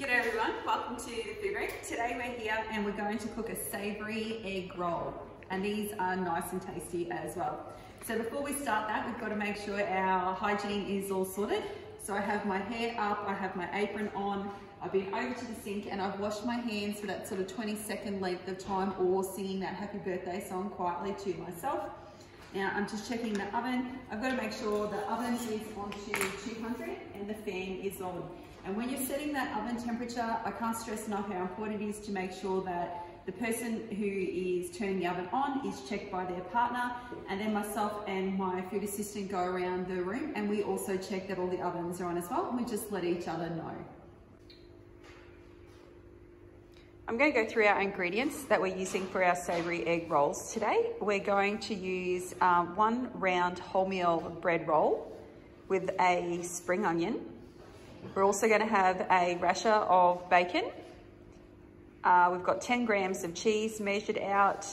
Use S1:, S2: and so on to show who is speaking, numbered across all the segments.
S1: G'day everyone, welcome to the food room. Today we're here and we're going to cook a savoury egg roll, and these are nice and tasty as well. So before we start that, we've got to make sure our hygiene is all sorted. So I have my hair up, I have my apron on, I've been over to the sink and I've washed my hands for that sort of 20-second length of time, or singing that happy birthday song quietly to myself. Now I'm just checking the oven. I've got to make sure the oven is on to 200 and the fan is on. And when you're setting that oven temperature, I can't stress enough how important it is to make sure that the person who is turning the oven on is checked by their partner, and then myself and my food assistant go around the room and we also check that all the ovens are on as well, and we just let each other know. I'm going to go through our ingredients that we're using for our savoury egg rolls today. We're going to use 1 round wholemeal bread roll with a spring onion. We're also going to have a rasher of bacon. We've got 10 grams of cheese measured out.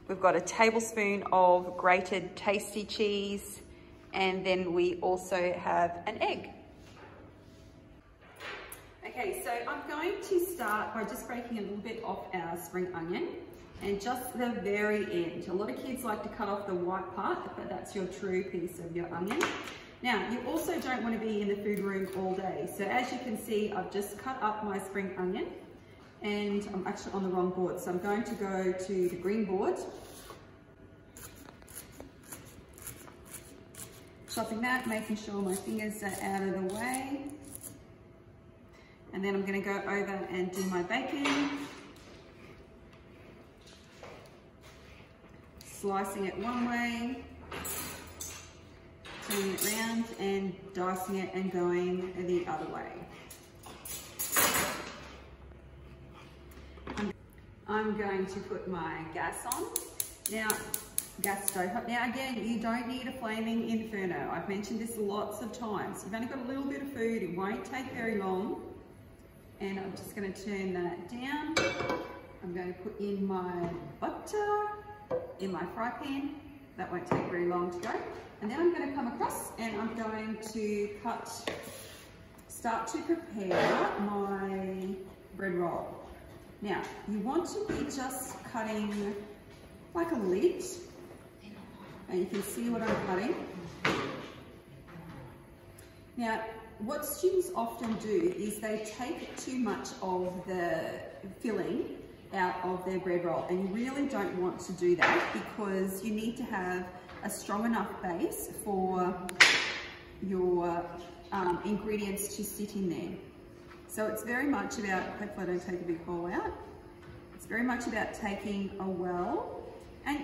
S1: We've got a tablespoon of grated tasty cheese, and then we also have an egg. Okay, so I'm going to start by just breaking a little bit off our spring onion, and just the very end. A lot of kids like to cut off the white part, but that's your true piece of your onion. Now, you also don't want to be in the food room all day. So as you can see, I've just cut up my spring onion, and I'm actually on the wrong board. So I'm going to go to the green board. Chopping that, making sure my fingers are out of the way. And then I'm going to go over and do my bacon. Slicing it one way, turning it around and dicing it and going the other way. I'm going to put my gas on. Now, gas stove. Now again, you don't need a flaming inferno. I've mentioned this lots of times. You've only got a little bit of food, it won't take very long. And I'm just going to turn that down. I'm going to put in my butter in my fry pan. That won't take very long to go. And then I'm going to come across and I'm going to start to prepare my bread roll. Now, you want to be just cutting like a lid, and you can see what I'm cutting. Now, what students often do is they take too much of the filling out of their bread roll, and you really don't want to do that because you need to have a strong enough base for your ingredients to sit in there. So it's very much about, hopefully I don't take a big hole out, it's very much about taking a well, and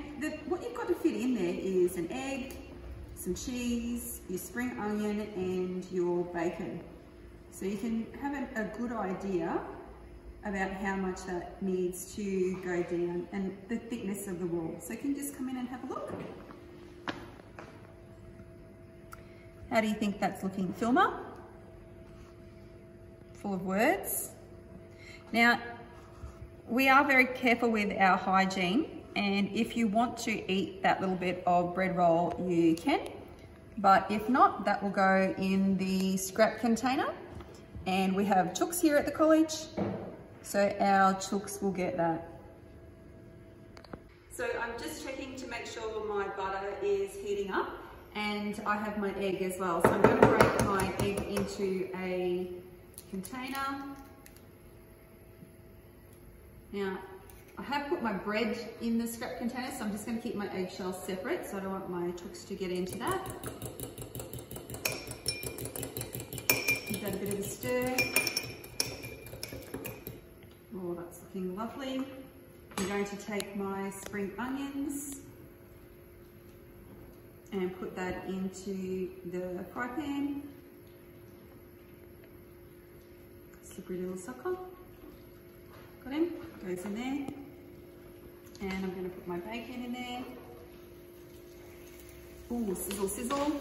S1: what you've got to fit in there is an egg, some cheese, your spring onion and your bacon. So you can have a good idea about how much that needs to go down and the thickness of the roll. So you can just come in and have a look. How do you think that's looking, Filmer? Full of words. Now, we are very careful with our hygiene, and if you want to eat that little bit of bread roll, you can. But if not, that will go in the scrap container. And we have chooks here at the college, so our chooks will get that. So I'm just checking to make sure my butter is heating up, and I have my egg as well. So I'm going to break my egg into a container. Now, I have put my bread in the scrap container, so I'm just going to keep my eggshells separate, so I don't want my chooks to get into that. Give that a bit of a stir. Oh, that's looking lovely. I'm going to take my spring onions and put that into the fry pan. Slippery little sucker. Got him, goes in there. And I'm going to put my bacon in there. Ooh, sizzle, sizzle.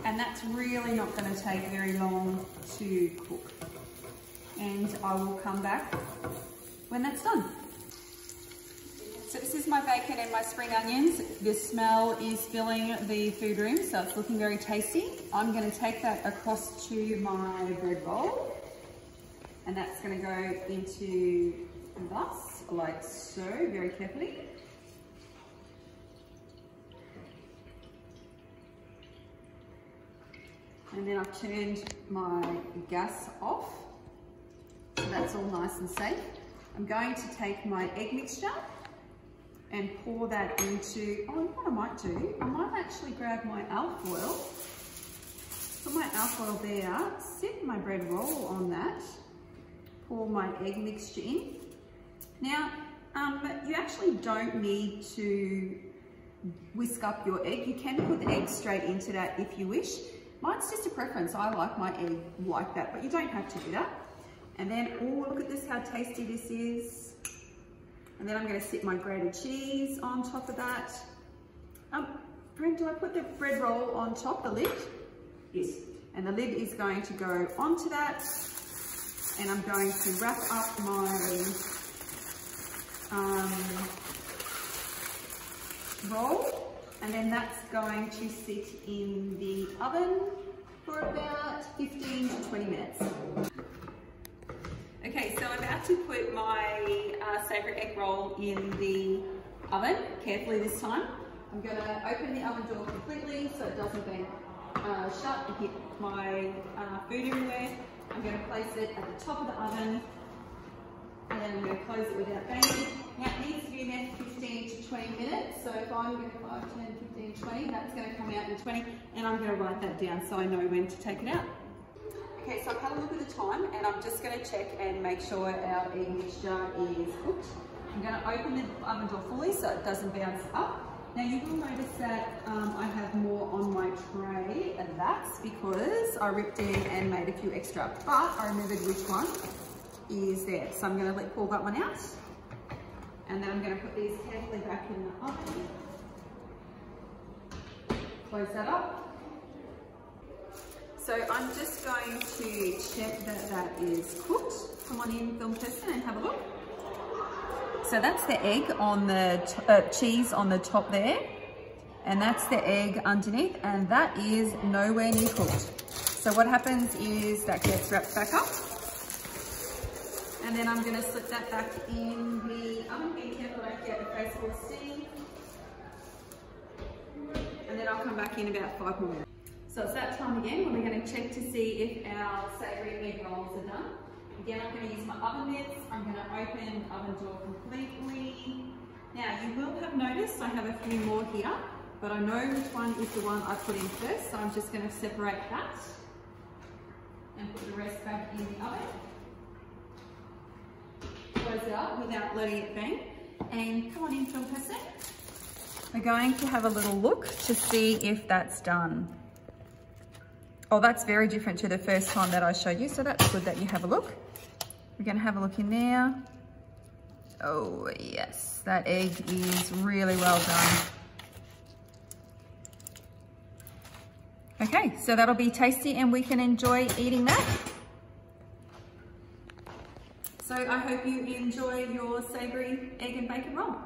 S1: And that's really not going to take very long to cook. And I will come back when that's done. So this is my bacon and my spring onions. The smell is filling the food room, so it's looking very tasty. I'm going to take that across to my bread roll. And that's going to go into thus, like so, very carefully. And then I've turned my gas off, so that's all nice and safe. I'm going to take my egg mixture and pour that into, oh, what I might do, I might actually grab my alfoil, put my alfoil there, set my bread roll on that, pour my egg mixture in. Now, you actually don't need to whisk up your egg. You can put the egg straight into that if you wish. Mine's just a preference. I like my egg like that, but you don't have to do that. And then, oh, look at this, how tasty this is. And then I'm going to sit my grated cheese on top of that. Brent, do I put the bread roll on top, the lid? Yes. And the lid is going to go onto that. And I'm going to wrap up my roll. And then that's going to sit in the oven for about 15 to 20 minutes. Okay, so I'm about to put my savoury egg roll in the oven, carefully this time. I'm going to open the oven door completely so it doesn't bang shut and hit my food everywhere. I'm going to place it at the top of the oven and then I'm going to close it without banging. Now it needs to be in there for 15 to 20 minutes. So if I'm going to 5, 10, 15, 20, that's going to come out in 20 and I'm going to write that down so I know when to take it out. Okay, so I've had a look at the time and I'm just going to check and make sure our egg mixture is cooked. I'm going to open the oven door fully so it doesn't bounce up. Now you will notice that I have more on my tray, and that's because I ripped in and made a few extra, but I remembered which one is there. So I'm going to pull that one out, and then I'm going to put these carefully back in the oven. Close that up. So I'm just going to check that that is cooked. Come on in, film person, and have a look. So that's the egg on the cheese on the top there, and that's the egg underneath, and that is nowhere near cooked. So what happens is that gets wrapped back up, and then I'm going to slip that back in the oven. Be careful don't get the face full of steam, and then I'll come back in about 5 more minutes. So it's that time again when we're going to check to see if our savoury egg rolls are done. Again, I'm going to use my oven mitts. I'm going to open the oven door completely. Now, you will have noticed I have a few more here, but I know which one is the one I put in first, so I'm just going to separate that and put the rest back in the oven. Close it up without letting it bang. And come on in, film person. We're going to have a little look to see if that's done. Oh, that's very different to the first time that I showed you, so that's good that you have a look. We're going to have a look in there. Oh, yes, that egg is really well done. Okay, so that'll be tasty and we can enjoy eating that. So I hope you enjoy your savoury egg and bacon roll.